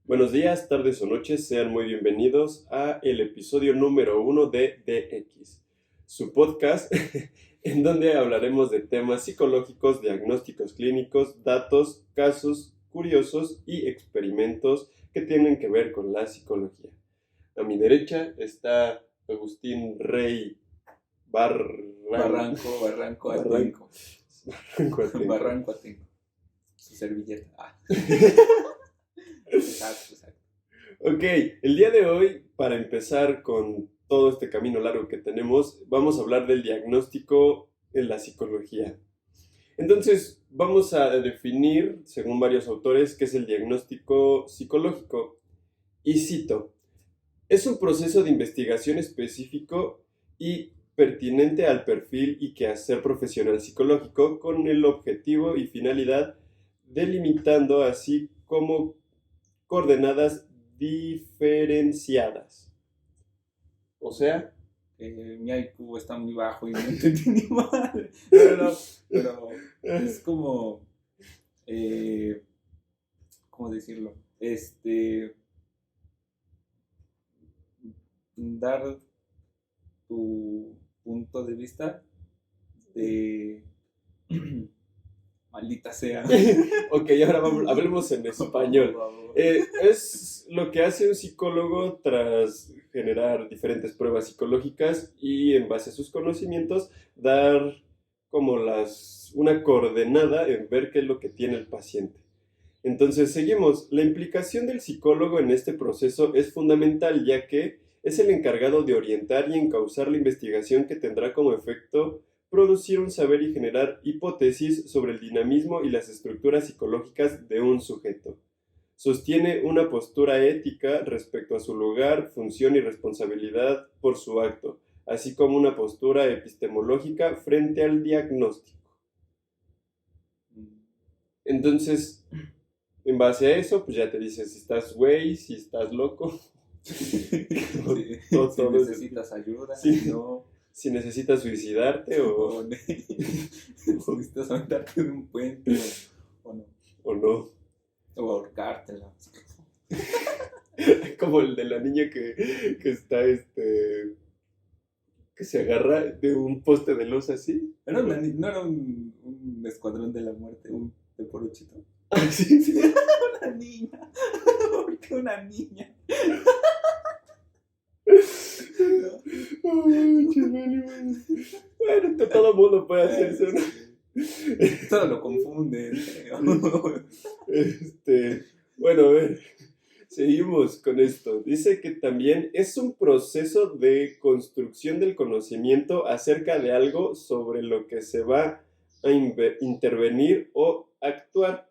Buenos días, tardes o noches, sean muy bienvenidos a el episodio número 1 de DX, su podcast en donde hablaremos de temas psicológicos, diagnósticos clínicos, datos, casos curiosos y experimentos que tienen que ver con la psicología. A mi derecha está Agustín Rey Barranco Atenco. Barranco Atenco. Su servilleta. Exacto. Ok, el día de hoy, para empezar con todo este camino largo que tenemos, vamos a hablar del diagnóstico en la psicología. Entonces, vamos a definir, según varios autores, qué es el diagnóstico psicológico. Y cito, es un proceso de investigación específico y pertinente al perfil y quehacer profesional psicológico con el objetivo y finalidad delimitando así como coordenadas diferenciadas. O sea, Mi IQ está muy bajo y no entendí ni madre. Pero es como. ¿Cómo decirlo? Dar tu punto de vista de. Maldita sea. ok, ahora hablemos en español. Es lo que hace un psicólogo tras generar diferentes pruebas psicológicas y en base a sus conocimientos dar como una coordenada en ver qué es lo que tiene el paciente. Entonces seguimos. La implicación del psicólogo en este proceso es fundamental ya que es el encargado de orientar y encauzar la investigación que tendrá como efecto producir un saber y generar hipótesis sobre el dinamismo y las estructuras psicológicas de un sujeto. Sostiene una postura ética respecto a su lugar, función y responsabilidad por su acto, así como una postura epistemológica frente al diagnóstico. Entonces, en base a eso, pues ya te dices si estás güey, si estás loco. Si necesitas ayuda, sí. no. Si necesitas suicidarte o si necesitas aventarte de un puente o no. O no. O ahorcártela. Como el de la niña que está que se agarra de un poste de luz así. No era un escuadrón de la muerte, de porochito. Ah, sí. Una niña. ¿Por qué una niña? Bueno, todo el mundo puede hacer eso, ¿no? Todo lo confunden. Bueno, a ver, seguimos con esto. Dice que también es un proceso de construcción del conocimiento acerca de algo sobre lo que se va a intervenir o actuar.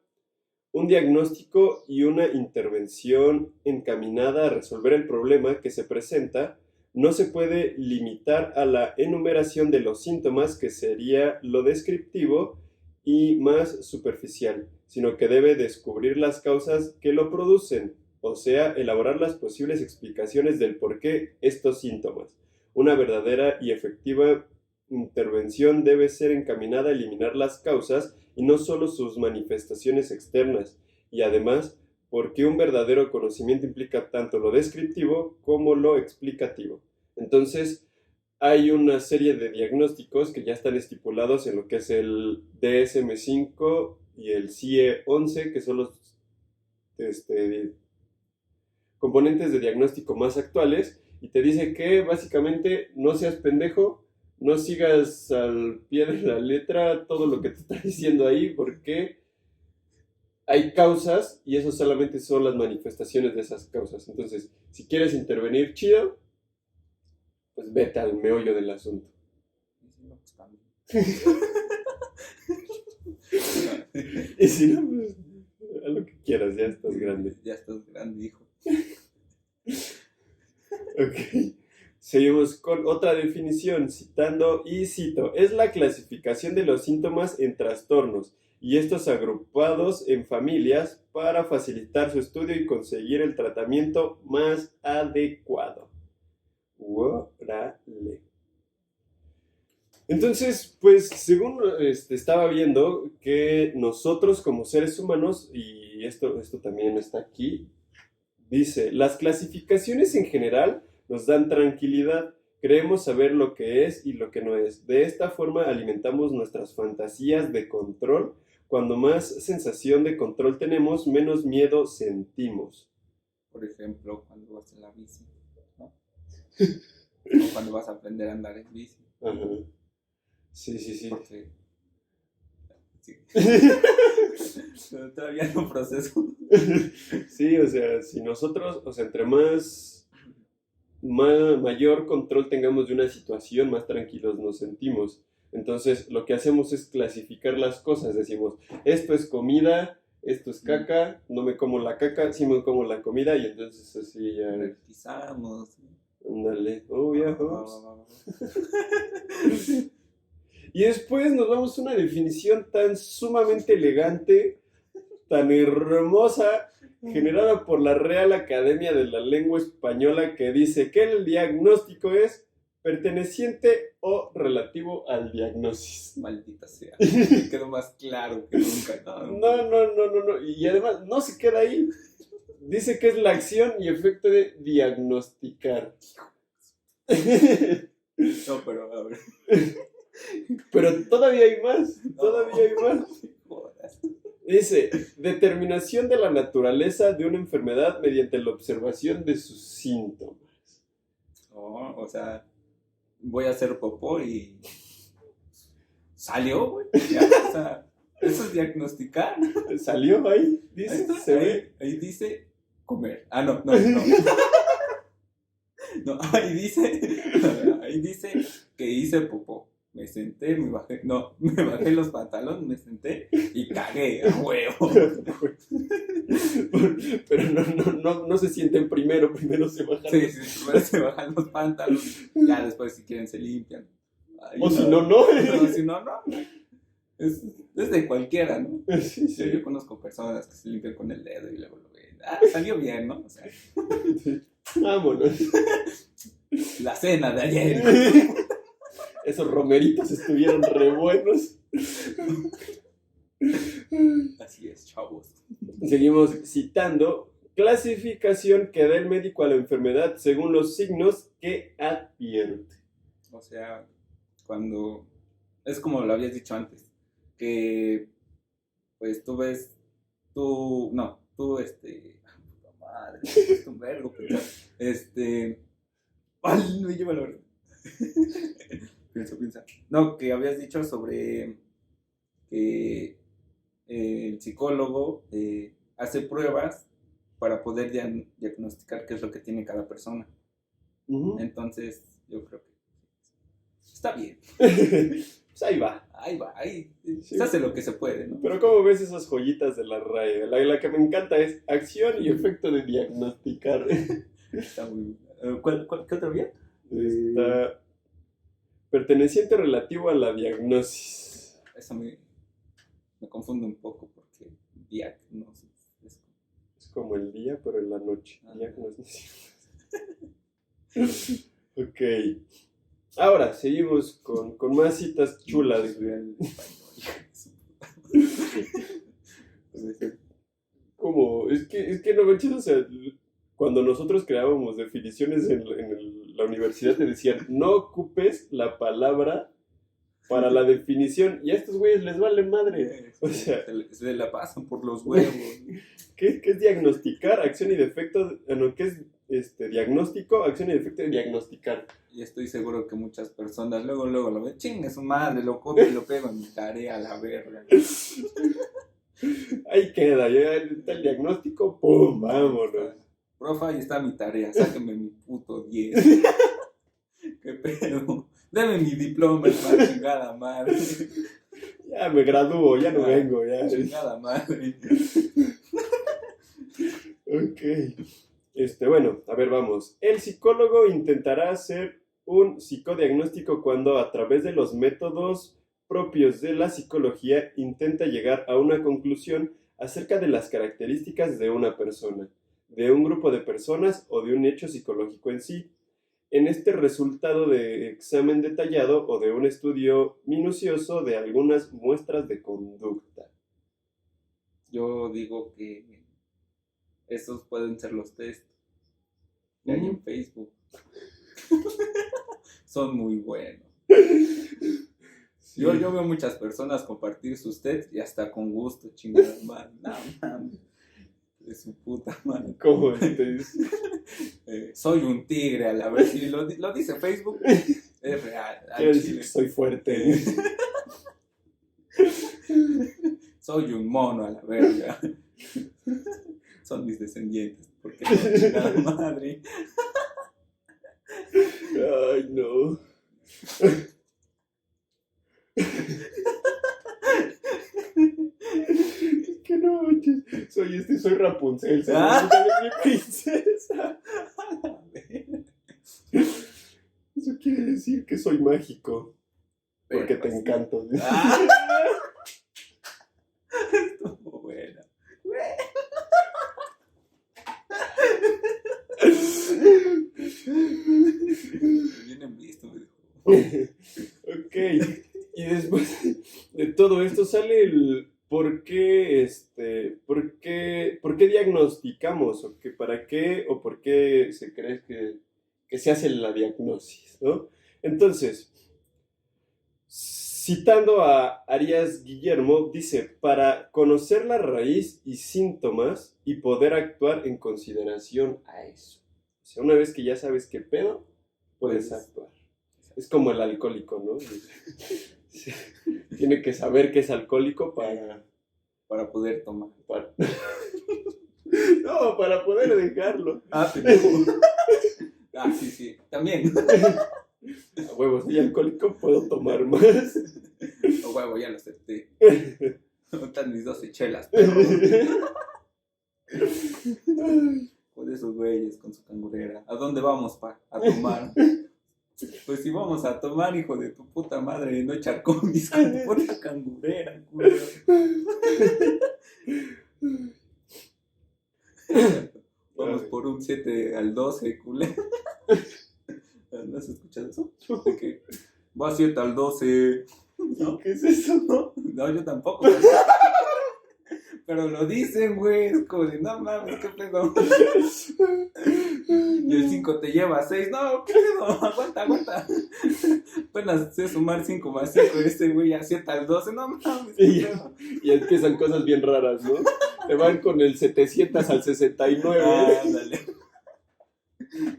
Un diagnóstico y una intervención encaminada a resolver el problema que se presenta no se puede limitar a la enumeración de los síntomas, que sería lo descriptivo y más superficial, sino que debe descubrir las causas que lo producen, o sea, elaborar las posibles explicaciones del por qué estos síntomas. Una verdadera y efectiva intervención debe ser encaminada a eliminar las causas y no solo sus manifestaciones externas, y además, porque un verdadero conocimiento implica tanto lo descriptivo como lo explicativo. Entonces, hay una serie de diagnósticos que ya están estipulados en lo que es el DSM-5 y el CIE-11, que son los componentes de diagnóstico más actuales, y te dice que básicamente no seas pendejo, no sigas al pie de la letra todo lo que te está diciendo ahí, porque hay causas y eso solamente son las manifestaciones de esas causas. Entonces, si quieres intervenir chido, pues vete al meollo del asunto. Y si no, pues a lo que quieras, ya estás grande. Ya estás grande, hijo. Ok. Seguimos con otra definición, citando y cito. Es la clasificación de los síntomas en trastornos y estos agrupados en familias para facilitar su estudio y conseguir el tratamiento más adecuado. ¡Órale! Entonces, pues, según estaba viendo que nosotros como seres humanos, y esto también está aquí, Dice, las clasificaciones en general nos dan tranquilidad. Creemos saber lo que es y lo que no es. De esta forma alimentamos nuestras fantasías de control. Cuando más sensación de control tenemos, menos miedo sentimos. Por ejemplo, cuando vas en la bici, ¿no? O cuando vas a aprender a andar en bici. Ajá. Sí, sí, sí. Porque... sí. Pero todavía no proceso. Sí, o sea, si nosotros, o sea, entre mayor control tengamos de una situación, más tranquilos nos sentimos. Entonces, lo que hacemos es clasificar las cosas. Decimos, esto es comida, esto es caca, no me como la caca, sí me como la comida, y entonces así ya... Priorizamos. Ándale, oh, ya vamos. Y después nos vamos a una definición tan sumamente elegante, tan hermosa, generada por la Real Academia de la Lengua Española, que dice que el diagnóstico es perteneciente o relativo al diagnosis. Maldita sea. Me quedó más claro que nunca. No. Y además no se queda ahí. Dice que es la acción y efecto de diagnosticar. No, pero a ver. Pero todavía hay más. Todavía hay más. Jodas. Dice, determinación de la naturaleza de una enfermedad mediante la observación de sus síntomas. Oh, o sea, voy a hacer popó y salió, güey. Ya, o sea, eso es diagnosticar. ¿Salió ahí? Dice, Ahí está, se ve. ahí dice comer. Ah, no. No, ahí dice que hice popó. Me senté, me bajé los pantalones, me senté y cagué a huevo. Pero no se sienten primero se bajan. Sí, primero se bajan los pantalones, ya después si quieren se limpian. Ay, o si no. Pero si no. Es de cualquiera, ¿no? Sí, sí. Yo conozco personas que se limpian con el dedo y luego lo ven. Ah, salió bien, ¿no? O sea, vámonos. la cena de ayer. Esos romeritos estuvieron re buenos. Así es, chavos. Seguimos citando. Clasificación que da el médico a la enfermedad según los signos que advierte. O sea, cuando... Es como lo habías dicho antes. Que... Pues tú ves... puta madre, es un vergo, pero... Ay, no lleva la verdad. Piensa. No, que habías dicho sobre que el psicólogo hace pruebas para poder diagnosticar qué es lo que tiene cada persona. Uh-huh. Entonces, yo creo que está bien. Pues ahí va. Ahí Sí. se hace lo que se puede, ¿no? Pero ¿cómo ves esas joyitas de la RAE? La que me encanta es acción y efecto de diagnosticar. Está muy... ¿Qué otro había? Está perteneciente relativo a la diagnosis. Eso me confunde un poco porque diagnosis Es como el día, pero en la noche. Ah. Diagnosis. Ok. Ahora, seguimos con más citas chulas. Como, es que no manches, o sea, cuando nosotros creábamos definiciones en la universidad te decían, no ocupes la palabra para la definición, y a estos güeyes les vale madre. O sea, se la pasan por los huevos. ¿Qué es diagnosticar? Acción y defecto, ¿qué es diagnóstico? Acción y defecto de diagnosticar. Y estoy seguro que muchas personas luego lo ven, chingue su madre, lo copio y lo pego en mi tarea a la verga. Ahí queda, ya está el diagnóstico, ¡pum! Vámonos. Profa, ahí está mi tarea, sáqueme mi puto 10. ¿Qué pedo? Deme mi diploma, hermano, chingada madre. Ya me gradúo, ya no vengo, ya. Chingada madre. Ok. Bueno, a ver, vamos. El psicólogo intentará hacer un psicodiagnóstico cuando a través de los métodos propios de la psicología intenta llegar a una conclusión acerca de las características de una persona, de un grupo de personas o de un hecho psicológico en sí. En este resultado de examen detallado o de un estudio minucioso de algunas muestras de conducta. Yo digo que Esos pueden ser los test que hay en Facebook. Son muy buenos. Sí. Yo veo muchas personas compartir sus tests y hasta con gusto, chingada madre. No mames. De su puta madre. ¿Cómo dice? Soy un tigre, a la vez. Si lo dice Facebook, es real. Quiero decir que soy fuerte. Soy un mono, a la verga. Son mis descendientes. Porque no, chingada madre. Ay, no. Es que no manches. Soy Rapunzel. Soy mi princesa. Eso quiere decir que soy mágico. Porque te encanto. Estuvo buena. Bien visto, me dijo. Ok. Y después de todo esto sale el por qué diagnosticamos, o que para qué o por qué se cree que se hace la diagnosis, ¿no? Entonces, citando a Arias Guillermo, dice, para conocer la raíz y síntomas y poder actuar en consideración a eso. O sea, una vez que ya sabes qué pedo, puedes actuar. Es como el alcohólico, ¿no? Tiene que saber que es alcohólico para poder tomar. No, para poder dejarlo. Sí, también. A huevo, soy alcohólico, puedo tomar más. A huevo, ya lo acepté. Están mis 12 chelas, perro. Por esos güeyes con su cangurera. ¿A dónde vamos, pa? A tomar. Pues si vamos a tomar, hijo de tu puta madre, no echar combis con tu puta cangurera, culero. Vamos por un 7 al 12, culero. ¿No has escuchado eso? De que va 7 al 12. ¿No? ¿Qué es eso? No, yo tampoco. Pero lo dicen, güey. Es como de, no mames, qué pedo. Y el 5 te lleva a 6. No, qué pedo. Aguanta. Apenas sé sumar 5 más 5. Este güey a 7 al 12. No mames, qué pedo. Y empiezan cosas bien raras, ¿no? Te van con el 700 al 69. Ándale.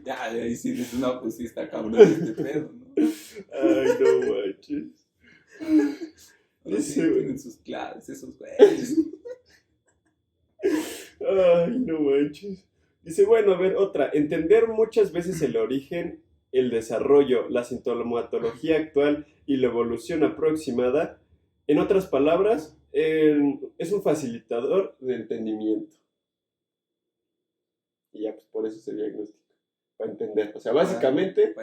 Ya, ahí sí dices, no, pues sí está cabrón este pedo, ¿no? Ay, no manches. Sí, tienen sus claves, esos güeyes. Ay, no manches. Dice, bueno, a ver, otra. Entender muchas veces el origen, el desarrollo, la sintomatología actual y la evolución aproximada. En otras palabras, es un facilitador de entendimiento. Y ya, pues por eso se diagnostica. Para entender. O sea, básicamente,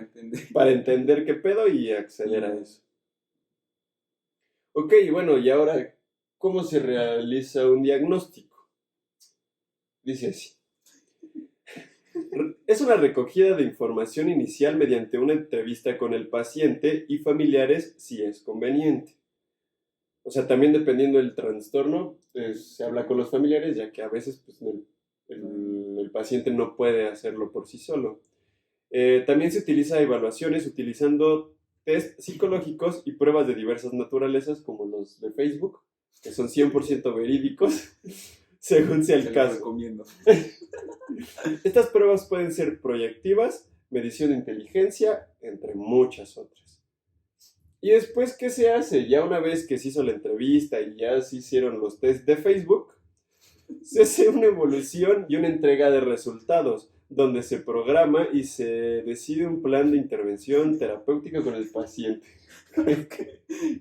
para entender qué pedo y acceder a eso. Ok, bueno, y ahora, ¿cómo se realiza un diagnóstico? Dice así. Es una recogida de información inicial mediante una entrevista con el paciente y familiares si es conveniente. O sea, también dependiendo del trastorno, se habla con los familiares, ya que a veces pues, el paciente no puede hacerlo por sí solo. También se utiliza evaluaciones utilizando test psicológicos y pruebas de diversas naturalezas, como los de Facebook, que son 100% verídicos, según sea el caso. Recomiendo. Estas pruebas pueden ser proyectivas, medición de inteligencia, entre muchas otras. Y después, ¿qué se hace? Ya una vez que se hizo la entrevista y ya se hicieron los test de Facebook, se hace una evolución y una entrega de resultados, donde se programa y se decide un plan de intervención terapéutica con el paciente.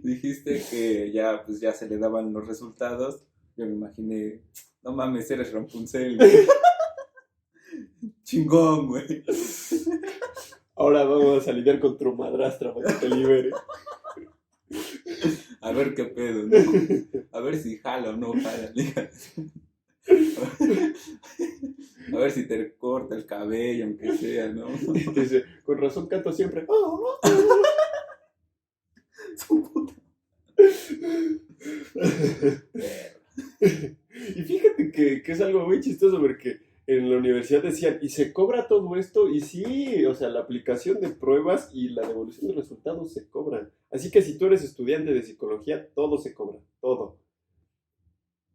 Dijiste que ya, pues ya se le daban los resultados. Yo me imaginé, no mames, eres Rapunzel. Chingón, güey. Ahora vamos a lidiar con tu madrastra para que te libere. A ver qué pedo, ¿no? A ver si jala o no jala. A ver si te corta el cabello, aunque sea, ¿no? Dice, con razón canto siempre. Su puta. Y fíjate que es algo muy chistoso porque en la universidad decían, ¿y se cobra todo esto? Y sí, o sea, la aplicación de pruebas y la devolución de resultados se cobran. Así que si tú eres estudiante de psicología, todo se cobra, todo.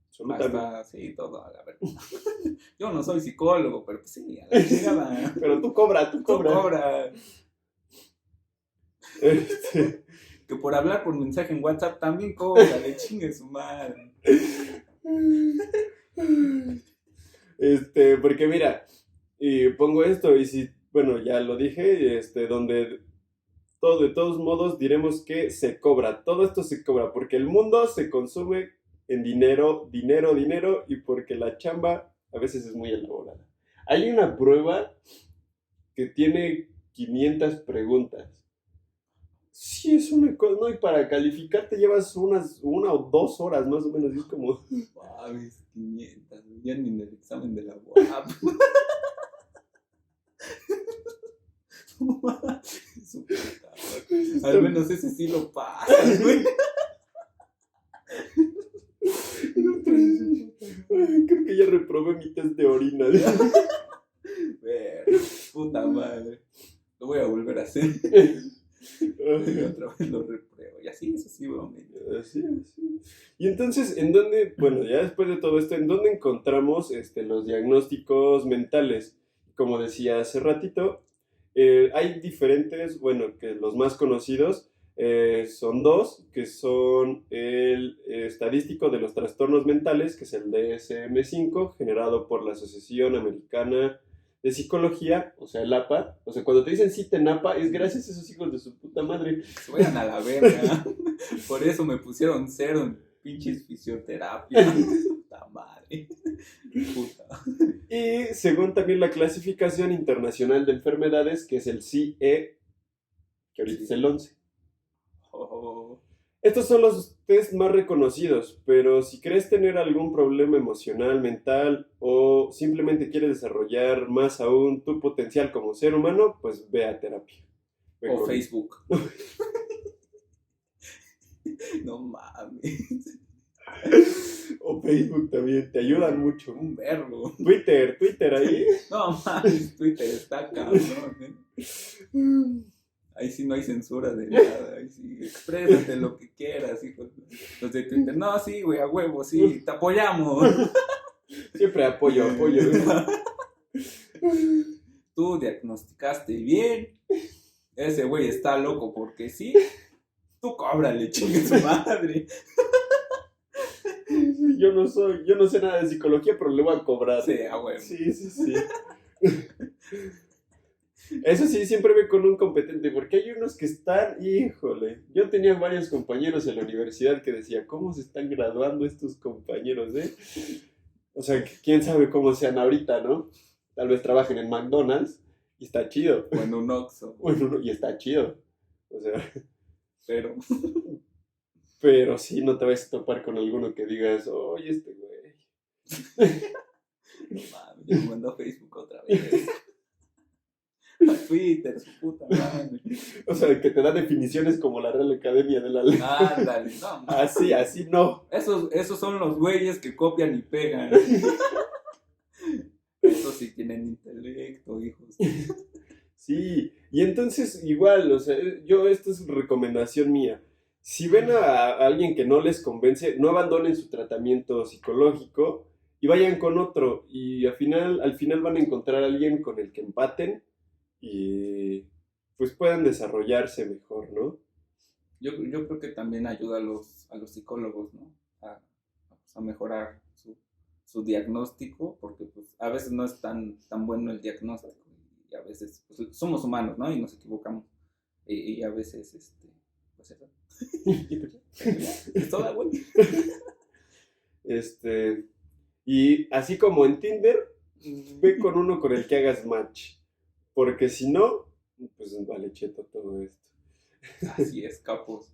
Absolutamente. Hasta, sí, todo, a la verdad. Yo no soy psicólogo, pero pues sí, a la chingada. Pero tú cobra, tú Tú cobra. cobra. Este, Que por hablar por mensaje en WhatsApp también cobra, le chingue su madre. Porque mira, y pongo esto, y si, bueno, ya lo dije, donde todo, de todos modos diremos que se cobra, todo esto se cobra, porque el mundo se consume en dinero, dinero, dinero, y porque la chamba a veces es muy elaborada. Hay una prueba que tiene 500 preguntas. Sí, es una cosa, ¿no? Y para calificar te llevas una o 2 horas más o menos, y es como... Mames, 500, ya ni en el examen de la UAP. Su puta madre. Al menos ese sí lo pasa, güey. Creo que ya reprobé mi test de orina. Ver, puta madre. Lo voy a volver a hacer. Y otra vez lo repruebo. Y así sucesivamente. Así. Y entonces, ¿en dónde, bueno, ya después de todo esto, ¿en dónde encontramos los diagnósticos mentales? Como decía hace ratito, hay diferentes, bueno, que los más conocidos son dos, que son el estadístico de los trastornos mentales, que es el DSM-5, generado por la Asociación Americana de Psicología, o sea, el APA. O sea, cuando te dicen CITENAPA, es gracias a esos hijos de su puta madre. Se vayan a la verga. Por eso me pusieron 0 en pinches fisioterapia. Puta madre. Puta. Y según también la clasificación internacional de enfermedades, que es el CE, que ahorita es el 11. Oh. Estos son los test más reconocidos, pero si crees tener algún problema emocional, mental o simplemente quieres desarrollar más aún tu potencial como ser humano, pues ve a terapia. Ve O con- Facebook. No mames. O Facebook también, te ayudan mucho. Un verbo. Twitter ahí. No mames, Twitter está cabrón, Ahí sí no hay censura de nada. Ahí sí, exprésate lo que quieras, hijo. Los de Twitter, no, sí, güey, a huevo, sí, te apoyamos. Siempre apoyo. Tú diagnosticaste bien. Ese güey está loco porque sí. Tú cóbrale, chingue su madre. Yo no sé nada de psicología, pero le voy a cobrar. Sí, a huevo. Sí. Eso sí, siempre ve con un competente, porque hay unos que están, híjole, yo tenía varios compañeros en la universidad que decía, ¿cómo se están graduando estos compañeros, O sea, quién sabe cómo sean ahorita, ¿no? Tal vez trabajen en McDonald's y está chido. O en un Oxxo. Bueno, y está chido. O sea, Pero, pero sí, no te vas a topar con alguno que digas, oye, este güey. no mames, ya me mandó a Facebook otra vez. A Twitter, su puta madre. O sea, que te da definiciones como la Real Academia de la Ley. Ándale, no mames. Así no. Esos son los güeyes que copian y pegan. Esos sí tienen intelecto, hijos. Sí, y entonces igual, o sea, esta es recomendación mía. Si ven a alguien que no les convence, no abandonen su tratamiento psicológico y vayan con otro. Y al final van a encontrar a alguien con el que empaten y pues puedan desarrollarse mejor, ¿no? Yo creo que también ayuda a los psicólogos, ¿no? A mejorar su diagnóstico, porque pues a veces no es tan bueno el diagnóstico y a veces pues, somos humanos, ¿no? Y nos equivocamos y a veces pues eso. Es toda, güey. Y así como en Tinder, ve con uno con el que hagas match, porque si no, pues vale cheto todo esto. Así es, capos.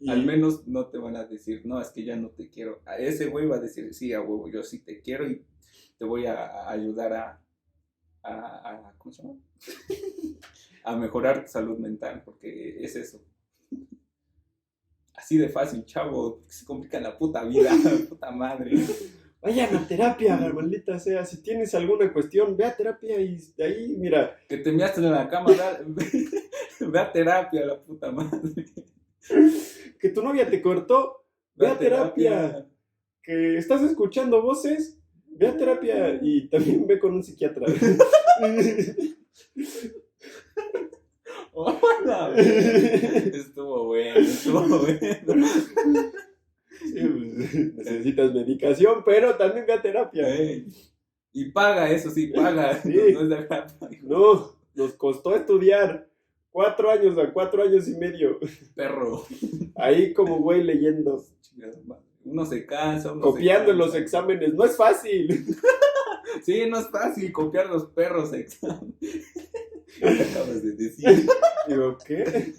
Y- Al menos no te van a decir, no, es que ya no te quiero. A ese güey va a decir, sí, a huevo, yo sí te quiero y te voy a ayudar ¿cómo se llama? A mejorar tu salud mental, porque es eso. Así de fácil, chavo, se complica la puta vida, puta madre. vayan a terapia, maldita sea. Si tienes alguna cuestión, ve a terapia y de ahí, mira. Que te measte en la cama, ve a terapia, la puta madre. Que tu novia te cortó, ve a terapia. Que estás escuchando voces, ve a terapia y también ve con un psiquiatra. Hola, estuvo bueno. Sí, pues, necesitas medicación, pero también ve a terapia. Y paga, eso sí, paga. Sí. No es de acá. No, nos costó estudiar 4 años a 4 años y medio. Perro. Ahí como güey leyendo. Uno se cansa. Copiando los exámenes. No es fácil. Sí, no es fácil copiar los perros exámenes. ¿Qué acabas de decir? Digo, ¿qué?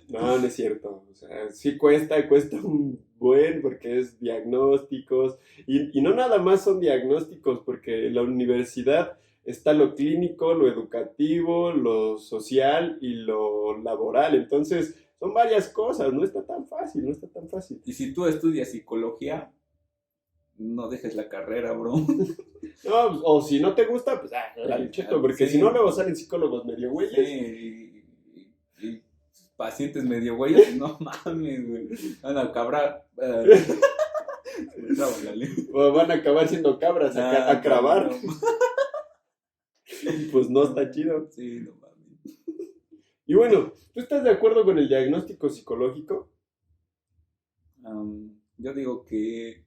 No, no es cierto. O sea, sí cuesta un buen porque es diagnósticos. Y no nada más son diagnósticos, porque en la universidad está lo clínico, lo educativo, lo social y lo laboral. Entonces, son varias cosas. No está tan fácil, no está tan fácil. Y si tú estudias psicología, no dejes la carrera, bro. No, o si no te gusta, pues la cheto, porque Sí. si no, luego salen psicólogos medio güeyes. Sí, y pacientes medio güeyes, no mames, güey. Van a acabar. Se me traba la lengua. O van a acabar siendo cabras a cravar. No. Pues no está chido. Sí, no mames. Y bueno, ¿tú estás de acuerdo con el diagnóstico psicológico? Yo digo que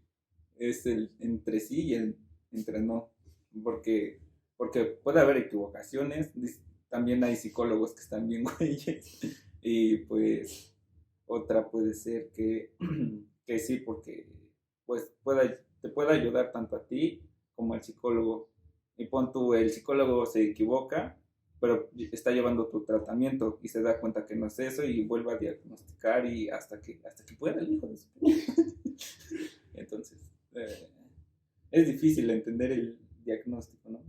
es el entre sí y el entre no. Porque puede haber equivocaciones. También hay psicólogos que están bien güeyes. Y pues otra puede ser que sí, porque pues te puede ayudar tanto a ti como al psicólogo. Y pon tú, el psicólogo se equivoca, pero está llevando tu tratamiento y se da cuenta que no es eso y vuelve a diagnosticar y hasta que pueda el hijo de su Entonces, es difícil entender el diagnóstico, ¿no?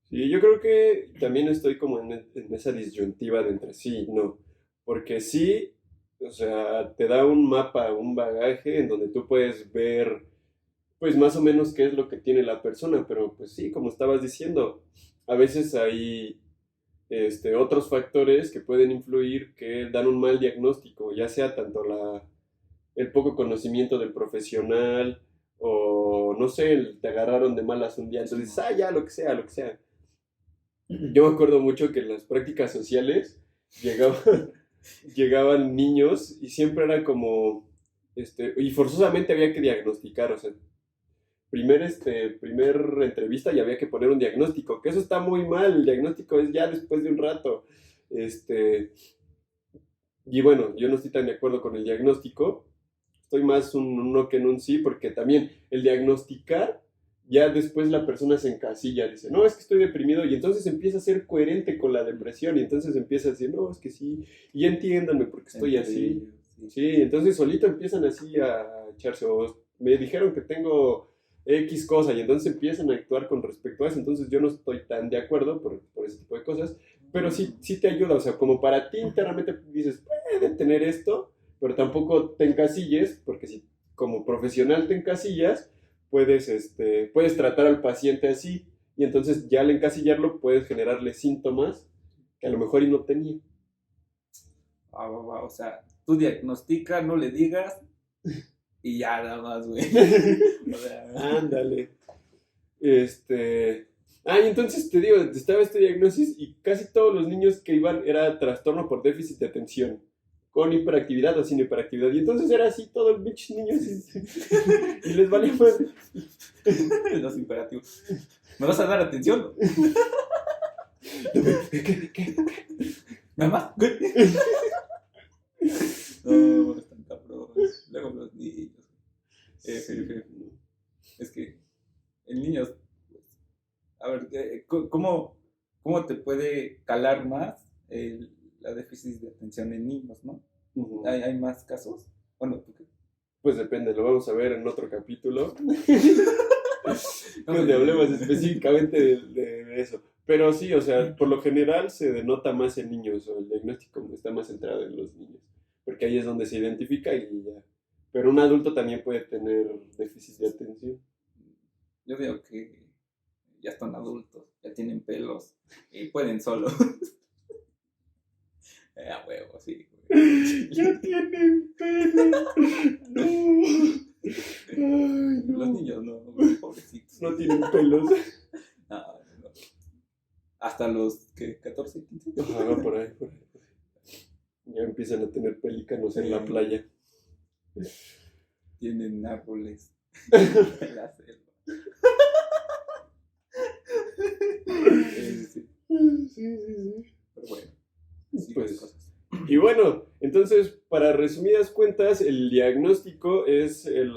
Sí, yo creo que también estoy como en esa disyuntiva de entre sí y no. Porque sí, o sea, te da un mapa, un bagaje en donde tú puedes ver, pues más o menos qué es lo que tiene la persona, pero pues sí, como estabas diciendo, a veces hay otros factores que pueden influir que dan un mal diagnóstico, ya sea tanto el poco conocimiento del profesional o no sé, te agarraron de malas un día, entonces, ya, lo que sea, lo que sea. Yo me acuerdo mucho que en las prácticas sociales llegaban, llegaban niños y siempre era como, y forzosamente había que diagnosticar, o sea, primer entrevista y había que poner un diagnóstico, que eso está muy mal, el diagnóstico es ya después de un rato. Y bueno, yo no estoy tan de acuerdo con el diagnóstico, estoy más un no que en un sí, porque también el diagnosticar, ya después la persona se encasilla, dice, no, es que estoy deprimido, y entonces empieza a ser coherente con la depresión, y entonces empieza a decir, no, es que sí, y entiéndanme porque estoy así. Sí, entonces solito empiezan así a echarse, o me dijeron que tengo X cosa, y entonces empiezan a actuar con respecto a eso, entonces yo no estoy tan de acuerdo por ese tipo de cosas, pero sí te ayuda, o sea, como para ti internamente dices, puede tener esto, pero tampoco te encasilles, porque si como profesional te encasillas, puedes tratar al paciente así, y entonces ya al encasillarlo puedes generarle síntomas que a lo mejor y no tenía. O sea, tú diagnostica, no le digas y ya nada más, güey. O sea, Ándale. Y entonces te digo, estaba este diagnosis y casi todos los niños que iban era trastorno por déficit de atención, con hiperactividad o sin hiperactividad. Y entonces era así todo el bichos niños y les valía más. los imperativos. ¿Me vas a dar atención? ¿Qué? ¿Nada más? No, están cabrones. Luego los niños. Es que el niño, a ver, ¿cómo te puede calar más la déficit de atención en niños, no? Uh-huh. ¿Hay más casos? Bueno, ¿tú qué? Pues depende, lo vamos a ver en otro capítulo. Donde hablemos específicamente de eso. Pero sí, o sea, por lo general se denota más en niños, o el diagnóstico está más centrado en los niños, porque ahí es donde se identifica y ya. Pero un adulto también puede tener déficit de atención. Yo digo que ya están adultos, ya tienen pelos y pueden solo. A huevo, sí, güey. Ya tienen pelo. No. Ay, no. Los niños no, güey, pobrecitos. No tienen pelos. No. Hasta los, ¿qué? 14, 15. Ajá, por ahí. Ya empiezan a tener pelícanos en la playa. Tienen árboles en la selva. Sí. Pero bueno, sí, Pues, las cosas. y bueno, entonces, para resumidas cuentas, el diagnóstico es el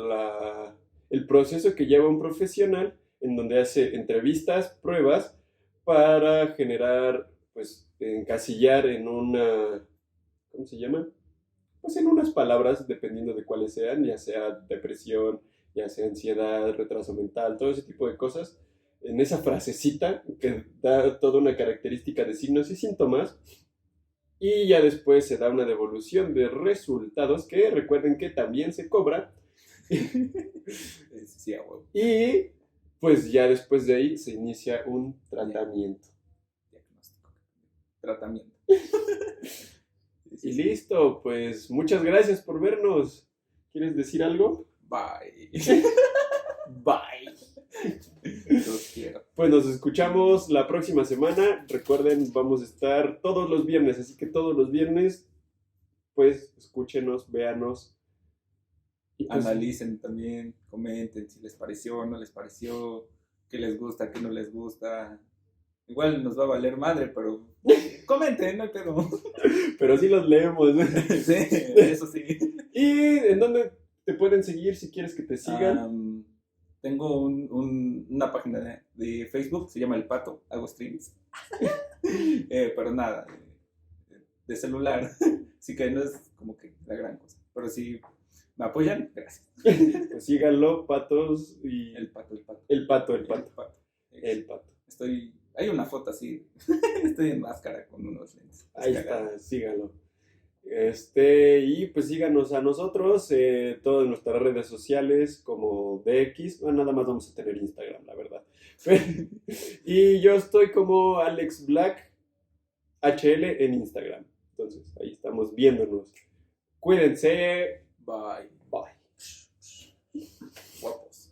proceso que lleva un profesional en donde hace entrevistas, pruebas, para generar, pues, encasillar en una, ¿cómo se llama? Pues en unas palabras, dependiendo de cuáles sean, ya sea depresión, ya sea ansiedad, retraso mental, todo ese tipo de cosas, en esa frasecita que da toda una característica de signos y síntomas, y ya después se da una devolución de resultados que recuerden que también se cobra, Sí, a huevo. y pues ya después de ahí se inicia un tratamiento. Diagnóstico. Tratamiento. Y listo, pues muchas gracias por vernos. ¿Quieres decir algo? Bye. Bye. Los quiero. Pues nos escuchamos la próxima semana. Recuerden, vamos a estar todos los viernes, así que todos los viernes, pues escúchenos, véanos. Y pues, Analicen también, comenten si les pareció o no les pareció, qué les gusta, qué no les gusta. Igual nos va a valer madre, pero comenten, no hay pedo. pero sí los leemos. Sí, eso sí. ¿Y en dónde te pueden seguir si quieres que te sigan? Tengo una página de Facebook, se llama El Pato, hago streams. Pero nada, de celular, así que no es como que la gran cosa. Pero si me apoyan, gracias. Pues síganlo, patos y... El Pato, el Pato. El pato. El Pato. El pato. Hay una foto así, estoy en máscara con unos lentes. Ahí está, síganlo. Y pues síganos a nosotros, todas nuestras redes sociales como DX, bueno, nada más vamos a tener Instagram, la verdad. Y yo estoy como Alex Black HL en Instagram. Entonces, ahí estamos viéndonos. Cuídense. Bye. Bye. Guapos.